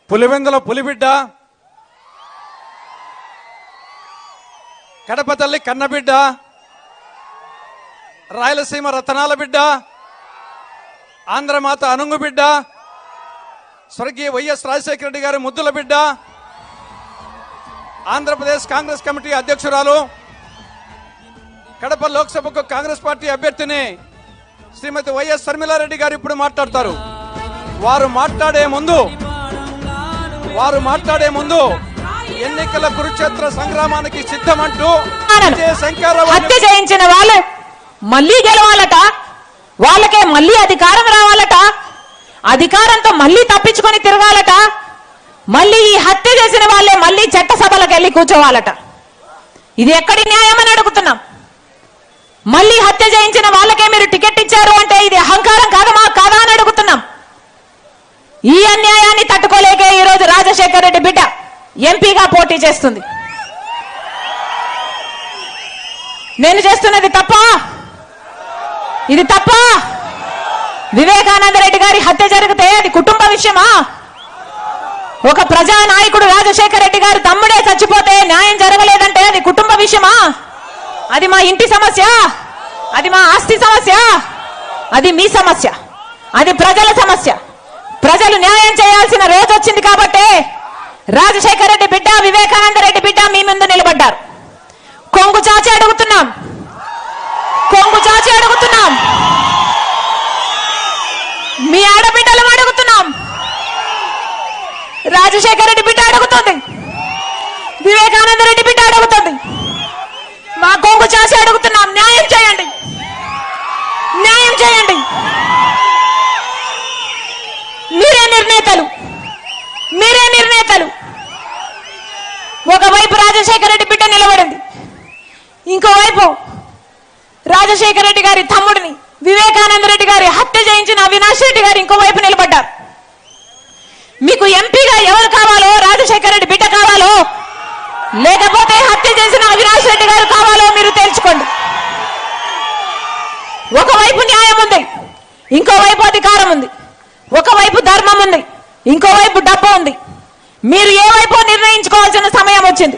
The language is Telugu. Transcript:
పులివెందుల పులిబిడ్డ, కడప తల్లి కన్నబిడ్డ, రాయలసీమ రతనాల బిడ్డ, ఆంధ్రమాత అనుంగు బిడ్డ, స్వర్గీయ వైఎస్ రాజశేఖర రెడ్డి గారి ముద్దుల బిడ్డ, ఆంధ్రప్రదేశ్ కాంగ్రెస్ కమిటీ అధ్యక్షురాలు, కడప లోక్సభకు కాంగ్రెస్ పార్టీ అభ్యర్థిని శ్రీమతి వైఎస్ షర్మిలారెడ్డి గారు ఇప్పుడు మాట్లాడతారు. వారు మాట్లాడే ముందు ఎన్నికల కురుక్షేత్ర సంగ్రామానికి సిద్ధమంటూ హత్య చేయించిన వాళ్ళు మళ్ళీ గెలవాలట, వాళ్ళకే మళ్ళీ అధికారం రావాలట, అధికారంతో మళ్ళీ తప్పించుకొని తిరగాలట, మళ్ళీ ఈ హత్య చేసిన వాళ్ళే మళ్ళీ చట్టసభలకు వెళ్ళి కూర్చోవాలట. ఇది ఎక్కడి న్యాయం అని అడుగుతున్నాం. మళ్ళీ హత్య చేయించిన వాళ్ళకే మీరు టికెట్ ఇచ్చారు అంటే ఇది అహంకారం కాదా అని అడుగుతున్నాం. ఈ అన్యాయాన్ని తట్టుకోలేకే ఈరోజు రాజశేఖర రెడ్డి బిడ్డ ఎంపీగా పోటీ చేస్తుంది. నేను చేస్తున్నది తప్ప? ఇది తప్ప? వివేకానంద రెడ్డి గారి హత్య జరిగితే అది కుటుంబ విషయమా? ఒక ప్రజా నాయకుడు రాజశేఖర రెడ్డి గారు తమ్ముడే చచ్చిపోతే న్యాయం జరగలేదంటే అది కుటుంబ విషయమా? అది మా ఇంటి సమస్య, అది మా ఆస్తి సమస్య, అది మీ సమస్య, అది ప్రజల సమస్య. ప్రజలు న్యాయం చేయాల్సిన రోజు వచ్చింది కాబట్టి రాజశేఖర రెడ్డి బిడ్డ, వివేకానంద రెడ్డి బిడ్డ మీ ముందు నిలబడ్డారు. కొంగు చాచి అడుగుతున్నాం, మీ ఆడబిడ్డలు అడుగుతున్నాం. రాజశేఖర రెడ్డి బిడ్డ అడుగుతుంది, వివేకానంద రెడ్డి బిడ్డ అడుగుతుంది. మా కొంగు చాచి అడుగుతున్నాం, న్యాయం చేయండి, న్యాయం చేయండి. మీరే నిర్ణేతలు. ఒకవైపు రాజశేఖర రెడ్డి బిడ్డ నిలబడింది, ఇంకోవైపు రాజశేఖర రెడ్డి గారి తమ్ముడిని వివేకానంద రెడ్డి గారి హత్య చేయించిన అవినాష్ రెడ్డి గారు ఇంకోవైపు నిలబడ్డారు. మీకు ఎంపీగా ఎవరు కావాలో? రాజశేఖర రెడ్డి బిడ్డ కావాలో, లేకపోతే హత్య చేసిన అవినాష్ రెడ్డి గారు కావాలో మీరు తెలుసుకోండి. ఒకవైపు న్యాయం ఉంది, ఇంకోవైపు అధికారం ఉంది. ఒకవైపు ధర్మం ఉంది, ఇంకోవైపు డబ్బు ఉంది. మీరు ఏ వైపు నిర్ణయించుకోవాల్సిన సమయం వచ్చింది.